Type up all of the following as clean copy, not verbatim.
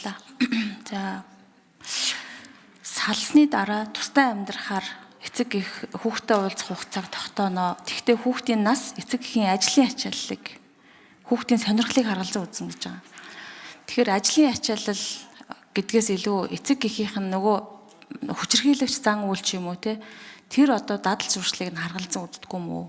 баярлалаа. За салсны дараа тусдаа амьдрахаар эцэг их хүүхдэд уулзах хугацааг тогтооно. Тэгвэл хүүхдийн нас эцэг эхийн ажлын ачааллыг хүүхдийн сонирхлыг харгалзан үзнэ гэж байгаа. Тэгэхээр ажлын ачаалал гэдгээс илүү эцэг эхийнх нь нөгөө хүчирхийлэгч зан үйл ч юм уу те тэр одоо дадал зуршлыг нь харгалзан үздэггүй юм уу?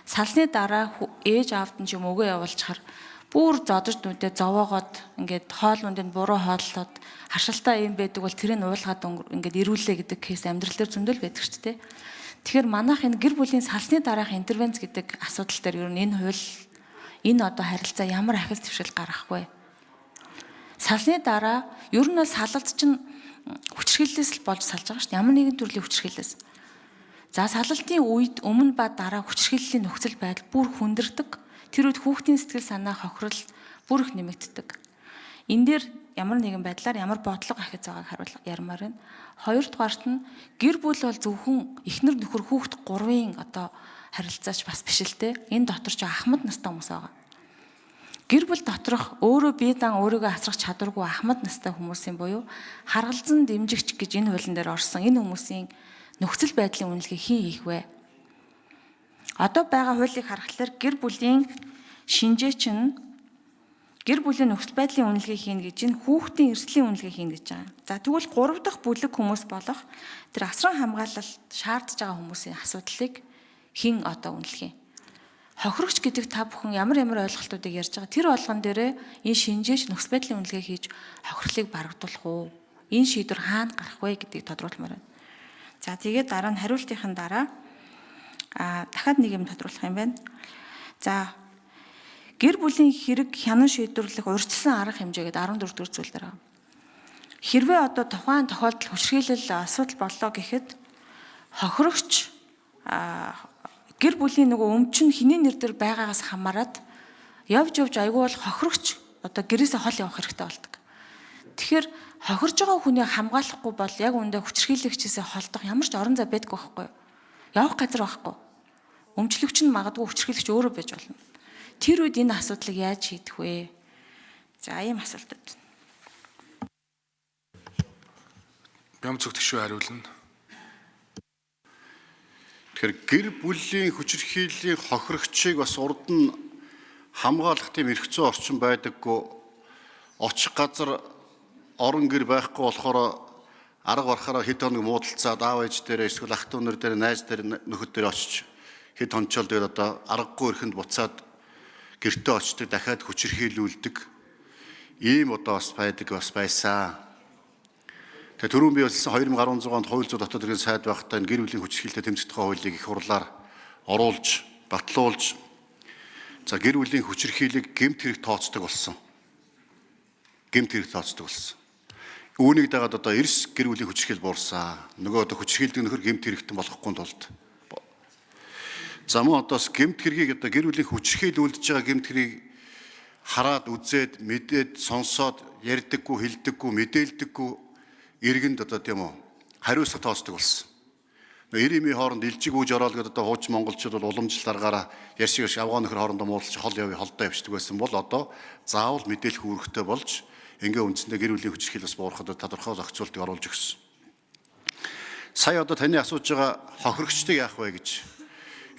Салсны дараа ээж аавд нь ч юм өгөө явуулчихар бүр зодож нүдээ зовоогоод ингээд хоол ундыг буруу хооллоод харшилтаа юм байдаг бол тэрийг уулгаад ингээд ирүүлээ гэдэг кейс амьдрал дээр зөндөл байдаг ч тийм. Тэгэхээр манайх энэ гэр бүлийн салсны дараах интервенц гэдэг асуудал дээр ер нь энэ хууль энэ одоо харилцаа ямар ахиц твшил гаргахгүй. Салсны дараа ер нь бол салалт чинь хүчирхийллээс л болж салж байгаа шүү дээ. Ямар нэгэн төрлийн хүчирхийллээс. За салалтын үед өмнө ба дараа хүчирхийллийн нөхцөл байдал бүр хүндэрдэг. Тэр үед хүүхдийн сэтгэл санаа хохирол бүр их нэмэгддэг. Энэ дээр ямар нэгэн байдлаар ямар бодлого ахиц байгааг харуулж ярмаар байна. Хоёрдугаарт нь гэр бүл бол зөвхөн эхнэр нөхөр хүүхд гурвын одоо харилцаач бас биш л те. Энэ дотор ч ахмад настай хүмүүс байгаа. Гэр бүл доторх өөрөө бие дан өөрийгөө асрах чадваргүй ахмад настай хүмүүсийн буюу харгалзан дэмжигч гэж энэ хуулийн дээр орсон энэ хүмүүсийн нөхцөл байдлын үнэлгээ хин хийх вэ? Одоо байгаа хуулийг харахаар гэр бүлийн шинжээч нь гэр бүлийн нөхцөл байдлын үнэлгээ хийн гэж энэ хүүхдийн эрсдлийн үнэлгээ хийн гэж байгаа. За тэгвэл 3 дахь бүлэг хүмүүс болох тэр асран хамгаалалт шаардж байгаа хүмүүсийн асуудлыг хэн одоо үнэлэх юм? Хохирогч гэдэг та бүхэн ямар ойлголтуудыг ярьж байгаа. Тэр болгон дээрээ энэ шинжээч нөхцөл байдлын үнэлгээ хийж хохирлыг барагдуулах уу? Энэ шийдвэр хаана гарах вэ гэдгийг тодруулмаар байна. За тэгээд дараа нь хариултын дараа дахиад нэг юм тодруулах юм байна. За гэр бүлийн хэрэг хянан шийдвэрлэх урьдчилсан арга хэмжээ гэдэг 14 дугаар зүйл дээр байгаа. Хэрвээ одоо тухайн тохиолдол хүчирхийлэл асуудал боллоо гэхэд хохирогч гэр бүлийн нөгөө өмчн хиний нэр дээр байгаагаас хамаарат явж айгүй бол хохирогч одоо гэрээсээ хол явах хэрэгтэй болдог. Тэгэхээр хохирж байгаа хүнийг хамгаалахгүй бол яг үүндээ хүчирхийлэгчээсээ холдох ямар ч орон зай байдаггүй байхгүй юу? Явах газар байхгүй. Өмчлөгч нь магадгүй хүчирхийлэгч өөрөө байж болно. Тэр үед энэ асуудлыг яаж шийдэх вэ? За ийм асуултууд. Бям зөвтгшөө хариулна. Тэгэхээр гэр бүлийн хүчирхийллийн хохирогчийг бас урд нь хамгаалах тийм эрх зүйн орчин байдаггүй. Очих газар орон гэр байхгүй болохоор арга барахаараа хэд хоног муудалцаад аав ээж дээр эсвэл ах トゥ нар дээр найз дээр нөхөд дээр очиж хэд хончол дээр одоо аргагүй эрхэнд буцаад гэртээ очдог дахиад хүчирхийлүүлдэг ийм одоо бас байдаг бас байсан. Тэгээ түрүүн би хэлсэн 2016 онд хууль зүйн дотоод хэргийн сайд байхдаа гэр бүлийн хүчирхийлэлтэй тэмцэх тухай хуулийг их хурлаар оруулж батлуулж за гэр бүлийн хүчирхийллийг гэмт хэрэг тооцдог болсон. Гэмт хэрэг тооцдог болсон. Үүнийг дагаад одоо эрс гэр бүлийн хүчирхийлэл буурсан. Нөгөө одоо хүчирхийлдэг нөхөр гэмт хэрэгтэн болохгүй тулд. За мөн одоо гэмт хэргийг одоо гэр бүлийн хүчирхийлэл үлдэж байгаа гэмт хэргийг хараад үзээд мэдээд сонсоод ярьдаггүй хэлдэггүй мэдээлдэггүй иргэнд одоо тийм үү хариуцлага тооцдог болсон. Ирэмийн хооронд илжиг үүж ороод гэдэг одоо хууч монголчууд бол уламжлалаараа ярьшиг авгаа нөхөр хоорондоо муудалж хол явъя холдоо явчихдаг байсан бол одоо заавал мэдээлэх үүрэгтэй болж ингээ үндсэндээ гэр бүлийн хүчирхийлэл бас буурахад тодорхой зохицуултыг оруулж өгсөн. Сая одоо таны асууж байгаа хохирогчдыг яах вэ гэж.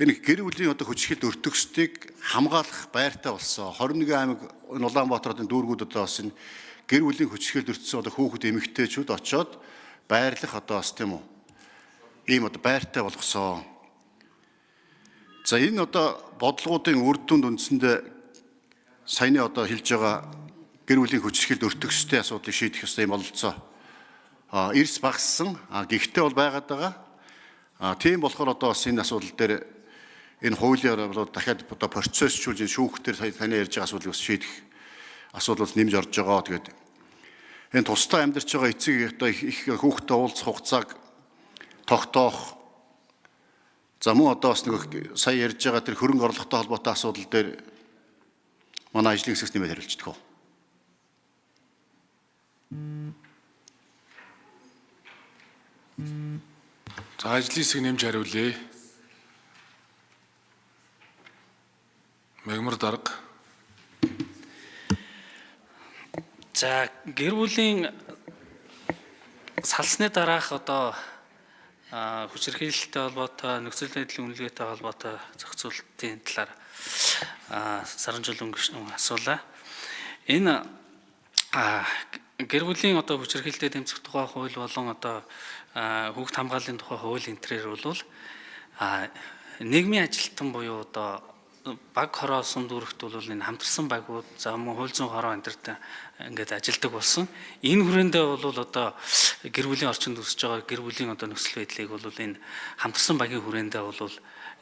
Энэ гэр бүлийн одоо хүчирхийлэлд өртөгчдийг хамгаалах байртай болсон. 21 аймаг Улаанбаатарын дүүргүүд одоо бас энэ гэр бүлийн хүчирхийлэлд өртсөн одоо хүүхэд эмэгтэйчүүд очоод байрлах одоо бас тийм үү. Ийм одоо байртай болгосон. За энэ одоо бодлогуудын үр дүнд үндсэндээ саяны одоо хэлж байгаа гэр бүлийн хүчирхийлэлд өртөгчтэй асуудлыг шийдэх ёстой юм бололцоо. Эрс багассан. Гэхдээ бол байгаад байгаа. Тийм болохоор одоо бас энэ асуудал дээр энэ хуулиар дахиад одоо процессжуулж шүүхтэр таны ярьж байгаа асуудлыг бас шийдэх асуудал нэмж орж байгаа. Тэгээд энэ тусдаа амьдарч байгаа эцэг одоо их хүүхдтэй уулзах хугацааг тогтоох. За мөн одоо бас нэг сая ярьж байгаа тэр хөрөнгө орлоготой холбоотой асуудал дээр манай ажлын хэсгээс нэмээд хариулцдаг. За ажлын хэсэг нэмж хариулъя. Мегмар дарга. За гэр бүлийн салсны дараах одоо хүчирхийлэлтэй холбоотой нөхцөл байдлын үнэлгээтэй холбоотой зохицуулалтын талаар Саранчул өнгөрсөн асуулаа. Энэ гэр бүлийн одоо хүчирхийлэлтэй тэмцэх тухай хууль болон одоо хүүхд хамгааллын тухай хууль энтрээр бол нийгмийн ажилтан буюу одоо баг хороо сум дүүрэгт бол энэ хамтарсан багууд за мөн хууль зүйн хороо энтертэй ингээд ажилдаг болсон. Энэ хүрээндээ бол одоо гэр бүлийн орчинд үсэж байгаа гэр бүлийн одоо нөхцөл байдлыг бол энэ хамтарсан багийн хүрээндээ бол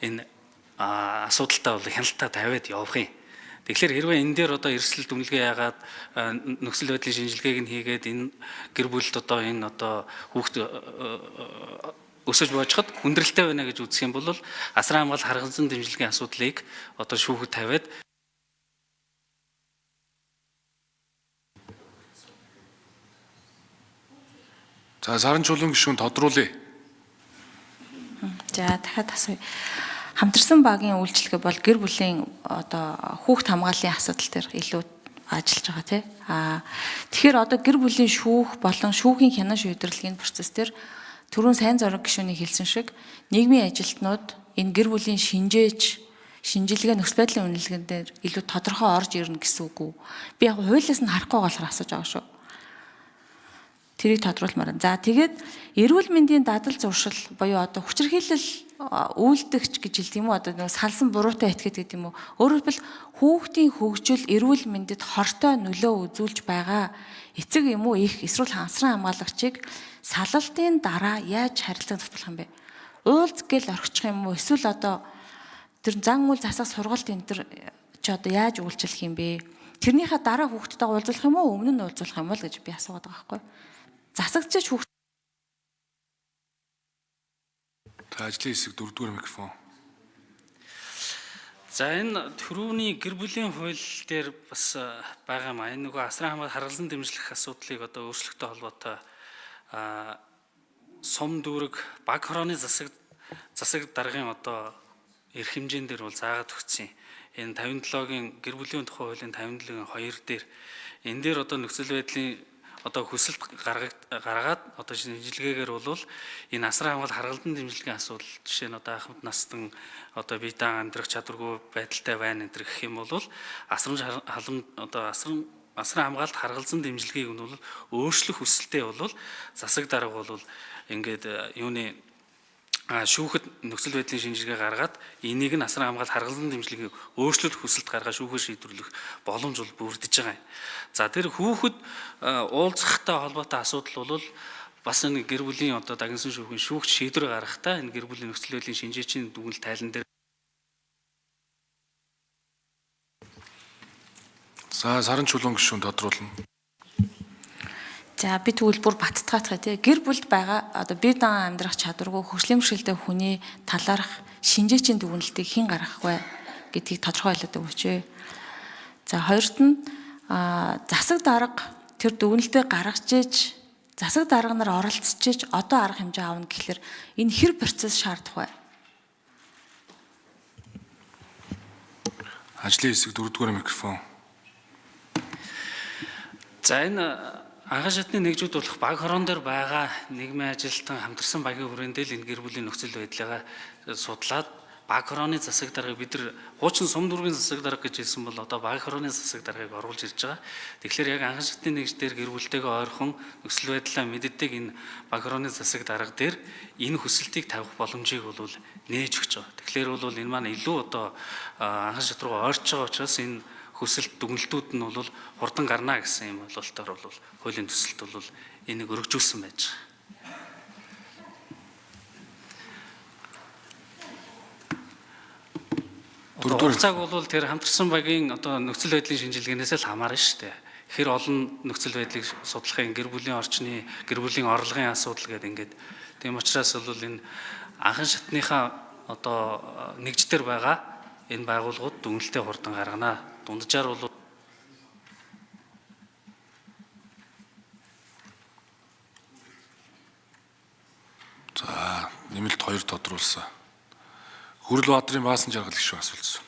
энэ асуудалтай бол хяналтаа тавиад явах юм. Тэгэхээр хэрвээ энэ дээр одоо эрсдэл дүнлэгээ яагаад нөхцөл байдлын шинжилгээг нь хийгээд энэ гэр бүлд одоо энэ одоо хүүхд өсөж боожход хүндрэлтэй байна гэж үзэх юм бол асран хамгаалалт харгалзан дэмжлэгийн асуудлыг одоо шүүхэд тавиад За Саранчулын гишүүн тодруулъя. За дахиад асууя. Хамтарсан багийн үйлчлэгээ бол гэр бүлийн одоо хүүхд хамгааллын асуудал дээр илүү ажиллаж байгаа тий. Тэгэхээр одоо гэр бүлийн шүүх болон шүүхийн хянан шийдвэрлэгийн процесс дээр түрүүн сайн зориг гишүүний хэлсэн шиг нийгмийн ажилтнууд энэ гэр бүлийн шинжилгээ нөхцөл байдлын үнэлгээнд дээр илүү тодорхой орж ирнэ гэсэн үг үү? Би яг хуулиас нь харахгүй болохоор асууж байгаа шүү. Тэрийг тодруулмаар. За тэгээд эрүүл мэндийн дадал зуршил буюу одоо хүчирхийлэл үйлдэгч гэж хэлдэг юм уу? Одоо нэг салсан буруутай этгээд гэдэг юм уу? Өөрөөр хэлбэл хүүхдийн хөгжил эрүүл мэндэд хортой нөлөө үзүүлж байгаа эцэг юм уу их эсвэл хансран хамгаалагчийг салалтын дараа яаж харилцан зохицуулах юм бэ? Уулз гэл орхичих юм уу? Эсвэл одоо тэр зан үйл засах сургалт энэ төр чи одоо яаж үйлчлэх юм бэ? Тэрнийхээ дараа хүүхдтэйгээ уулзах юм уу? Өмнө нь уулзах юм бол гэж би асуугаад байгаа байхгүй. Засагчч хүүхд Ажлын хэсэг 4-р микрофон. за энэ төрөвний гэр бүлийн хууль дээр бас байгаа маа. Энэ нөгөө асран хамгаалалт харгалзан дэмжлэх асуудлыг одоо өөрчлөлттэй холбоотой сум дүүрэг баг хорооны засаг даргын одоо эрх хэмжээн дээр бол заагаад өгсөн. Энэ 57-гийн гэр бүлийн тухай хуулийн 57-гийн 2 дээр энэ дээр одоо нөхцөл байдлын одоо хүсэлт гаргаад одоо шинжилгээгээр бол энэ асран хамгаалалт харгалзан дэмжлэгийн асуудал жишээ нь одоо ахмад настан одоо бие даан амьдрах чадваргүй байдалтай байна гэх юм бол асран хамгаалалт харгалзан дэмжлэгийг нь бол өөрчлөх хүсэлтэй бол засаг дарга бол ингээд юуны шүүхэд нөхцөл байдлын шинжилгээ гаргаад энийг нь асран хамгаалалт харгалзан дэмжлэгийг өөрчлөлт хүсэлт гаргаад шүүхээр шийдвэрлэх боломж бол бүрдэж байгаа юм. За тэр хүүхэд уулзахтай холбоотой асуудал бол бас нэг гэр бүлийн одоо дагнсан шүүхийн шүүгч шийдвэр гаргахтаа энэ гэр бүлийн нөхцөл байдлын шинжээчийн дүгнэлт тайлан дээр За Саранчулын гишүүн тодруулна. За би тэгвэл бүр баттгаатгая тий. Гэр бүлд байгаа одоо бие даан амьдрах чадваргүй хөгжлийн бэрхшээлтэй хүний талаарх шинжээчийн дүгнэлтийг хэн гаргах вэ гэдгийг тодорхойлоод өгөөч. За хоёрт нь засаг дарга тэр дүгнэлтээ гаргаж иж засаг дарга нар оролцож иж одоо арга хэмжээ аавна гэхэлэр энэ хэр процесс шаардах вэ? Ажлын хэсэг 4-р микрофон. за энэ анхан шатны нэгжүүд болох баг хорон дээр байгаа нийгмийн ажилтан хамтарсан багийн хүрээндээ л энэ гэр бүлийн нөхцөл байдлаа судлаад баг хорооны засаг даргаыг бид нар хуучин сум дүүргийн засаг дарга гэж хэлсэн бол одоо баг хорооны засаг даргаыг оруулж ирж байгаа. Тэгэхээр яг анхан шатны нэгж дээр гэр бүлтэйгээ ойрхон нөхцөл байдлаа мэддэг энэ баг хорооны засаг дарга дээр энэ хүсэлтийг тавих боломжийг бол нээж өгч байгаа. Тэгэхээр бол энэ маань илүү одоо анхан шат руу ойрч байгаа учраас энэ хүсэлт дүгнэлтүүд нь бол хурдан гарна гэсэн юм бололтоор бол хуулийн төсөлт бол энийг өргөжүүлсэн байж байгаа. Цаг бол тэр хамтарсан багийн одоо нөхцөл байдлын шинжилгээнээс л хамаарна шүү дээ. Хэр олон нөхцөл байдлыг судлахын гэр бүлийн орчны гэр бүлийн орлогын асуудал гэдэг ингээд тийм учраас бол энэ анхан шатныхаа одоо нэгжтэр байгаа энэ байгууллагууд дүгнэлтээ хурдан гаргана. Дунджаар бол За нэмэлт 2 тодруулсан. Хүрэлбаатрын Баасан жаргал гишүүн асуулсан.